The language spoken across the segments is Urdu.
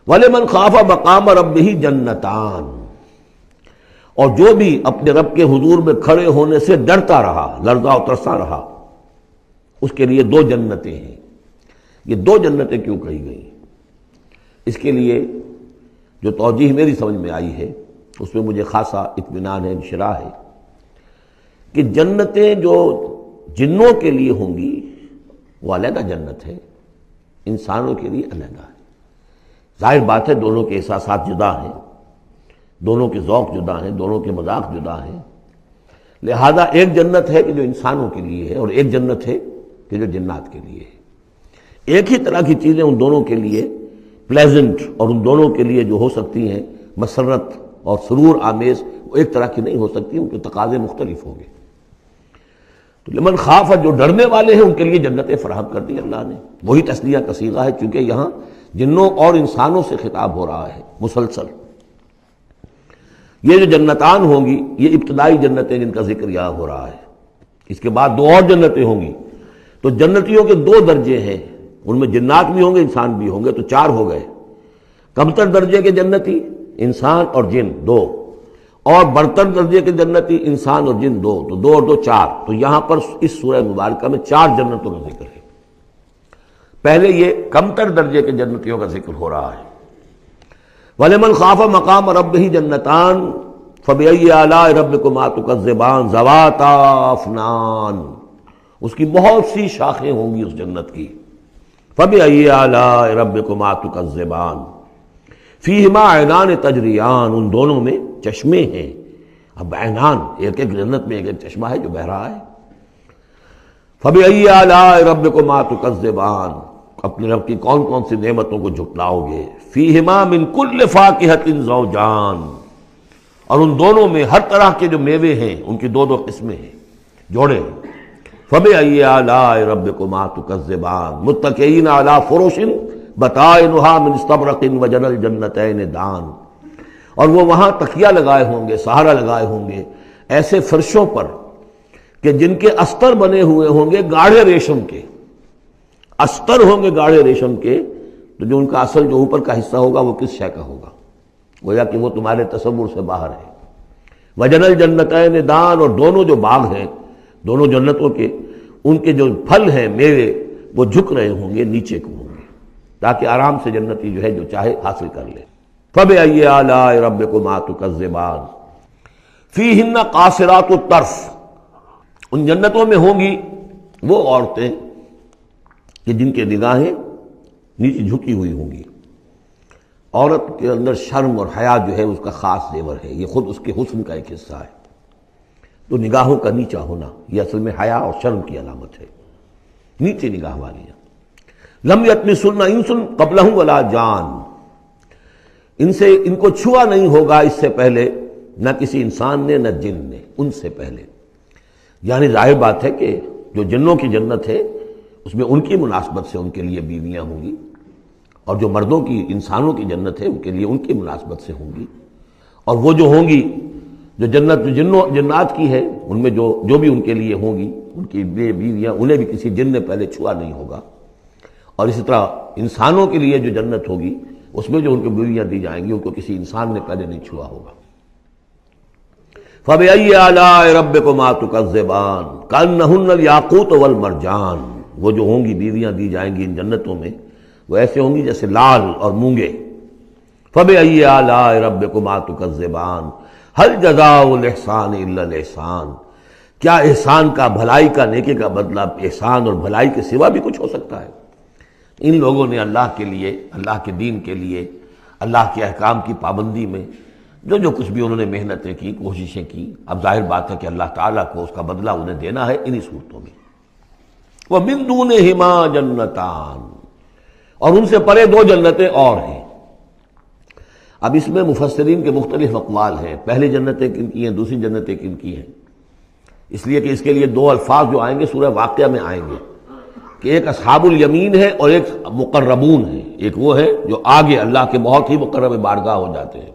وَلِمَنْ خَافَ مَقَامَ رَبِّهِ جَنَّتَانِ، اور جو بھی اپنے رب کے حضور میں کھڑے ہونے سے ڈرتا رہا، لرزا و ترسا رہا، اس کے لیے دو جنتیں ہیں۔ یہ دو جنتیں کیوں کہی گئی؟ اس کے لیے جو توجیہ میری سمجھ میں آئی ہے اس میں مجھے خاصا اطمینان ہے، انشراح ہے کہ جنتیں جو جنوں کے لیے ہوں گی وہ علیحدہ جنت ہے، انسانوں کے لیے علیحدہ ہے۔ ظاہر بات ہے دونوں کے احساسات جدا ہیں، دونوں کے ذوق جدا ہیں، دونوں کے مذاق جدا ہیں، لہذا ایک جنت ہے کہ جو انسانوں کے لیے ہے اور ایک جنت ہے کہ جو جنات کے لیے ہے۔ ایک ہی طرح کی چیزیں ان دونوں کے لیے پلیزنٹ اور ان دونوں کے لیے جو ہو سکتی ہیں مسرت اور سرور آمیز، وہ ایک طرح کی نہیں ہو سکتی، ان کے تقاضے مختلف ہوں گے۔ تو لمن خاف، جو ڈرنے والے ہیں ان کے لیے جنتیں فراہم کر دی اللہ نے۔ وہی تسلیہ کا صیغہ ہے چونکہ یہاں جنوں اور انسانوں سے خطاب ہو رہا ہے مسلسل۔ یہ جو جنتان ہوں گی یہ ابتدائی جنتیں جن کا ذکر یہاں ہو رہا ہے، اس کے بعد دو اور جنتیں ہوں گی۔ تو جنتیوں کے دو درجے ہیں، ان میں جنات بھی ہوں گے انسان بھی ہوں گے، تو چار ہو گئے۔ کمتر درجے کے جنتی انسان اور جن دو، اور برتر درجے کے جنتی انسان اور جن دو، تو دو اور دو چار۔ تو یہاں پر اس سورہ مبارکہ میں چار جنتوں کا ذکر ہے۔ پہلے یہ کمتر درجے کے جنتیوں کا ذکر ہو رہا ہے۔ وَلِمَنْ خَافَ مَقَامَ رَبِّهِ جَنَّتَانِ فَبِأَيِّ آلَاءِ رَبِّكُمَا تُكَذِّبَانِ ذَوَاتَا أَفْنَانٍ، اس کی بہت سی شاخیں ہوں گی اس جنت کی۔ فَبِأَيِّ آلَاءِ رَبِّكُمَا تُكَذِّبَانِ فِيهِمَا عَيْنَانِ تَجْرِيَانِ، ان دونوں میں چشمے ہیں۔ اب عینان، ایک ایک جنت میں ایک ایک چشمہ ہے جو بہہ رہا ہے۔ فَبِأَيِّ آلَاءِ رَبِّكُمَا تُكَذِّبَانِ، اپنے رب کی کون کون سی نعمتوں کو جھٹلاؤ گے۔ فِيهِمَا مِن كُلِّ فَاكِهَةٍ زَوْجَانِ، اور ان دونوں میں ہر طرح کے جو میوے ہیں ان کی دو دو قسمیں ہیں، جوڑے ہیں۔ فَبِأَيِّ آلَاءِ رَبِّكُمَا تُكَذِّبَانِ مُتَّكِئِينَ عَلَىٰ فُرُشٍ بَطَائِنُهَا مِنْ اسْتَبْرَقٍ وَجَنَى الْجَنَّتَيْنِ دَانٍ، اور وہ وہاں تکیہ لگائے ہوں گے، سہارا لگائے ہوں گے ایسے فرشوں پر کہ جن کے استر بنے ہوئے ہوں گے گاڑھے ریشم کے، استر ہوں گے گاڑھے ریشم کے، تو جو ان کا اصل جو اوپر کا حصہ ہوگا وہ کس شے کا ہوگا، گویا کہ وہ تمہارے تصور سے باہر ہے۔ وَجَنَى الْجَنَّتَيْنِ دَانٍ، اور دونوں جو باغ ہیں دونوں جنتوں کے، ان کے جو پھل ہیں میوے وہ جھک رہے ہوں گے، نیچے کو ہوں گے، تاکہ آرام سے جنتی جو ہے جو چاہے حاصل کر لے۔ فَبِأَيِّ آلَاءِ رَبِّكُمَا تُكَذِّبَانِ فِيهِنَّ قَاصِرَاتُ الطَّرْفِ، ان جنتوں میں ہوں گی وہ عورتیں کہ جن کے نگاہیں نیچے جھکی ہوئی ہوں گی۔ عورت کے اندر شرم اور حیا جو ہے اس کا خاص زیور ہے، یہ خود اس کے حسن کا ایک حصہ ہے۔ تو نگاہوں کا نیچا ہونا یہ اصل میں حیا اور شرم کی علامت ہے، نیچے نگاہ والی۔ لم یطمثن انس قبلہم ولا جان، ان کو چھوا نہیں ہوگا اس سے پہلے نہ کسی انسان نے نہ جن نے، ان سے پہلے۔ یعنی ظاہر بات ہے کہ جو جنوں کی جنت ہے اس میں ان کی مناسبت سے ان کے لیے بیویاں ہوں گی، اور جو مردوں کی انسانوں کی جنت ہے ان کے لیے ان کی مناسبت سے ہوں گی، اور وہ جو ہوں گی جو جنت جو جنات کی ہے ان میں جو بھی ان کے لیے ہوں گی ان کی بیویاں، انہیں بھی کسی جن نے پہلے چھوا نہیں ہوگا۔ اور اسی طرح انسانوں کے لیے جو جنت ہوگی اس میں جو ان کو بیویاں دی جائیں گی ان کو کسی انسان نے پہلے نہیں چھوا ہوگا۔ فَبِأَيِّ آلَاءِ رَبِّكُمَا تُكَذِّبَانِ كَأَنَّهُنَّ الْيَاقُوتُ وَالْمَرْجَانُ، وہ جو ہوں گی بیویاں دی جائیں گی ان جنتوں میں وہ ایسے ہوں گی جیسے لال اور مونگے۔ فَبِأَيِّ آلَاءِ رَبِّكُمَا تُكَذِّبَانِ هَلْ جَزَاءُ الْإِحْسَانِ إِلَّا الْإِحْسَانُ، کیا احسان کا، بھلائی کا، نیکی کا بدلہ احسان اور بھلائی کے سوا بھی کچھ ہو سکتا ہے؟ ان لوگوں نے اللہ کے لیے، اللہ کے دین کے لیے، اللہ کے احکام کی پابندی میں جو کچھ بھی انہوں نے محنتیں کی، کوششیں کی، اب ظاہر بات ہے کہ اللہ تعالیٰ کو اس کا بدلہ انہیں دینا ہے انہی صورتوں میں۔ وَمِن دُونِهِمَا جَنَّتَانِ، اور ان سے پرے دو جنتیں اور ہیں۔ اب اس میں مفسرین کے مختلف اقوال ہیں، پہلی جنتیں کن کی ہیں، دوسری جنتیں کن کی ہیں، اس لیے کہ اس کے لیے دو الفاظ جو آئیں گے سورہ واقعہ میں آئیں گے کہ ایک اصحاب الیمین ہے اور ایک مقربون ہے۔ ایک وہ ہے جو آگے اللہ کے بہت ہی مقرب بارگاہ ہو جاتے ہیں،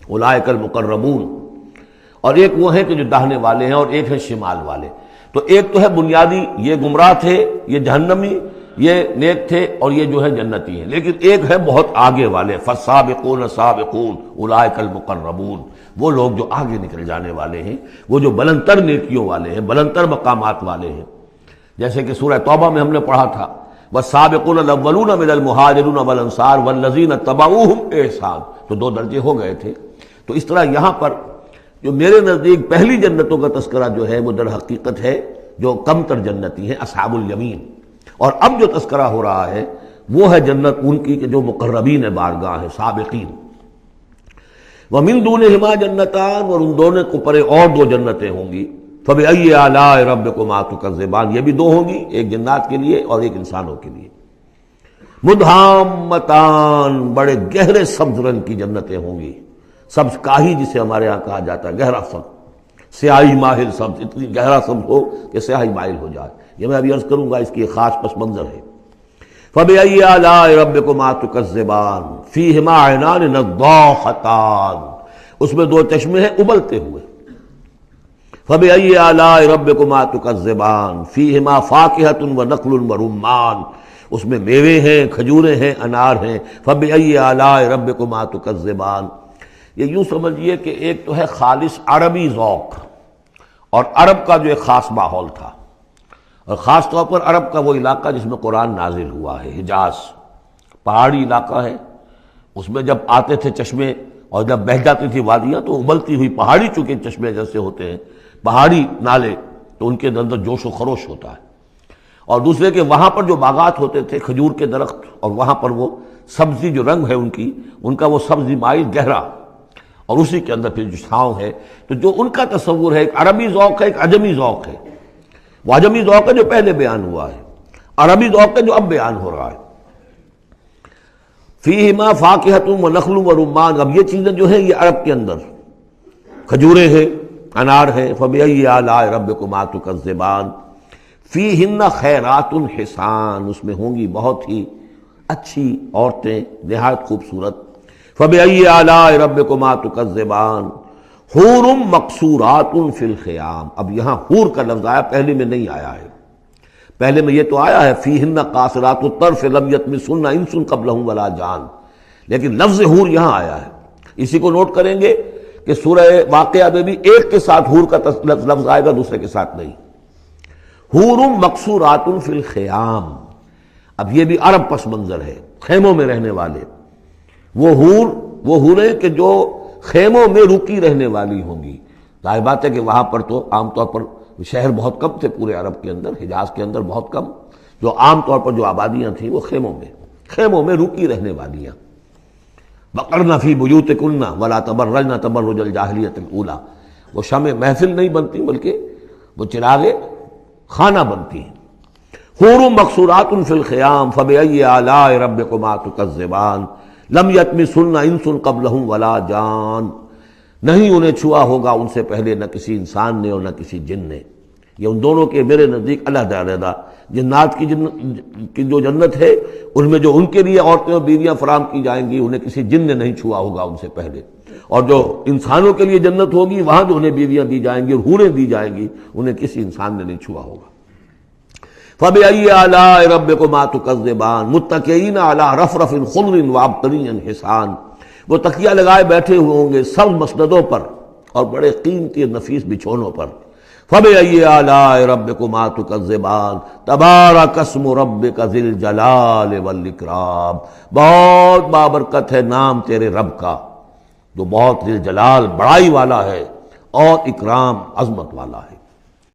اولئک المقربون، اور ایک وہ ہیں کہ جو داہنے والے ہیں، اور ایک ہے شمال والے۔ تو ایک تو ہے بنیادی، یہ گمراہ تھے، یہ جہنمی، یہ نیک تھے اور یہ جو ہے جنتی ہیں. لیکن ایک ہے بہت آگے والے، فالسابقون سابقون اولئک المقربون، وہ لوگ جو آگے نکل جانے والے ہیں، وہ جو بلندتر نیکیوں والے ہیں، بلندتر مقامات والے ہیں. جیسے کہ سورہ توبہ میں ہم نے پڑھا تھا والسابقون الاولون من المہاجرین والانصار والذین اتبعوہم بإحسان، تو دو درجے ہو گئے تھے. تو اس طرح یہاں پر جو میرے نزدیک پہلی جنتوں کا تذکرہ جو ہے وہ در حقیقت ہے جو کم تر جنتی ہیں، اصحاب الیمین. اور اب جو تذکرہ ہو رہا ہے وہ ہے جنت ان کی کہ جو مقربین بارگاہ ہیں، سابقین. وَمِن دُونِهِمَا جَنَّتَانِ، اور ان دونوں کو پرے اور دو جنتیں ہوں گی. فَبِأَيِّ آلَاءِ رَبِّكُمَا تُكَذِّبَانِ، یہ بھی دو ہوں گی، ایک جنات کے لیے اور ایک انسانوں کے لیے. مُدْحَامَّتَانِ، بڑے گہرے سبز رنگ کی جنتیں ہوں گی. سبز کاہی جسے ہمارے ہاں کہا جاتا ہے، گہرا سبز، سیاہی مائل سبز، اتنی گہرا سبز ہو کہ سیاہی مائل ہو جائے. یہ میں ابھی عرض کروں گا، اس کی ایک خاص پس منظر ہے. فَبِأَيِّ آلَاءِ رَبِّكُمَا تُكَذِّبَانِ فِيهِمَا عَيْنَانِ نَضَّاخَتَانِ، اس میں دو چشمے ہیں ابلتے ہوئے. فَبِأَيِّ آلَاءِ رَبِّكُمَا تُكَذِّبَانِ فِيهِمَا فَاكِهَةٌ وَنَخْلٌ وَرُمَّانٌ، اس میں میوے ہیں، کھجوریں ہیں، انار ہیں. فَبِأَيِّ آلَاءِ رَبِّكُمَا تُكَذِّبَانِ، یہ یوں سمجھیے کہ ایک تو ہے خالص عربی ذوق اور عرب کا جو ایک خاص ماحول تھا، اور خاص طور پر عرب کا وہ علاقہ جس میں قرآن نازل ہوا ہے، حجاز پہاڑی علاقہ ہے. اس میں جب آتے تھے چشمے اور جب بہہ جاتی تھی وادیاں تو ابلتی ہوئی پہاڑی، چونکہ چشمے جیسے ہوتے ہیں پہاڑی نالے، تو ان کے اندر جوش و خروش ہوتا ہے. اور دوسرے کہ وہاں پر جو باغات ہوتے تھے کھجور کے درخت، اور وہاں پر وہ سبزی جو رنگ ہے ان کا وہ سبزی مائل گہرا، اور اسی کے اندر پھر جو چھاؤں ہے. تو جو ان کا تصور ہے، ایک عربی ذوق ہے، ایک عجمی ذوق ہے. وہ عجمی ذوق ہے جو پہلے بیان ہوا ہے، عربی ذوق ہے جو اب بیان ہو رہا ہے. فیہما فاکہۃ ونخل ورمان، اب یہ چیزیں جو ہیں یہ عرب کے اندر کھجوریں ہیں، انار ہیں. فبأی آلاء ربکما تکذبان فیہن خیرات حسان، اس میں ہوں گی بہت ہی اچھی عورتیں، نہایت خوبصورت. فبأی آلاء ربکما تکذبان حور مقصورات فی الخیام. اب یہاں حور کا لفظ آیا، پہلے میں نہیں آیا ہے. پہلے میں یہ تو آیا ہے فیہن قاصرات الطرف لم یطمثن انس قبلہم ولا جان، لیکن لفظ حور یہاں آیا ہے. اسی کو نوٹ کریں گے کہ سورہ واقعہ میں بھی ایک کے ساتھ حور کا لفظ آئے گا، دوسرے کے ساتھ نہیں. حور مقصورات فی الخیام، اب یہ بھی عرب پس منظر ہے، خیموں میں رہنے والے. وہ حوریں کہ جو خیموں میں رکی رہنے والی ہوں گی. ظاہر بات ہے کہ وہاں پر تو عام طور پر شہر بہت کم تھے، پورے عرب کے اندر، حجاز کے اندر بہت کم. جو عام طور پر جو آبادیاں تھیں وہ خیموں میں رکی رہنے والیاں. وقرن فی بیوتکن ولا تبرجن تبرج الجاہلیۃ الاولی، وہ شمع محفل نہیں بنتی بلکہ وہ چراغ خانہ بنتی ہیں. حور مقصورات فی الخیام فبأی آلاء ربکما تکذبان لم یطمثن انس قبلہم ولا جان، نہیں انہیں چھوا ہوگا ان سے پہلے نہ کسی انسان نے اور نہ کسی جن نے. یہ ان دونوں کے میرے نزدیک علیحدہ علیحدہ. جنات کی جو جنت ہے ان میں جو ان کے لیے عورتیں اور بیویاں فراہم کی جائیں گی انہیں کسی جن نے نہیں چھوا ہوگا ان سے پہلے. اور جو انسانوں کے لیے جنت ہوگی وہاں جو انہیں بیویاں دی جائیں گی اور حوریں دی جائیں گی انہیں کسی انسان نے نہیں چھوا ہوگا. فبأی آلاء ربکما تکذبان متکئین علی رفرف خضر وعبقری حسان، وہ تکیہ لگائے بیٹھے ہوئے ہوں گے سب مسندوں پر اور بڑے قیمتی اور نفیس بچھونوں پر. فبأی آلاء ربکما تکذبان تبارک اسم ربک ذی الجلال والاکرام، بہت بابرکت ہے نام تیرے رب کا جو بہت ذی الجلال بڑائی والا ہے اور اکرام عظمت والا ہے.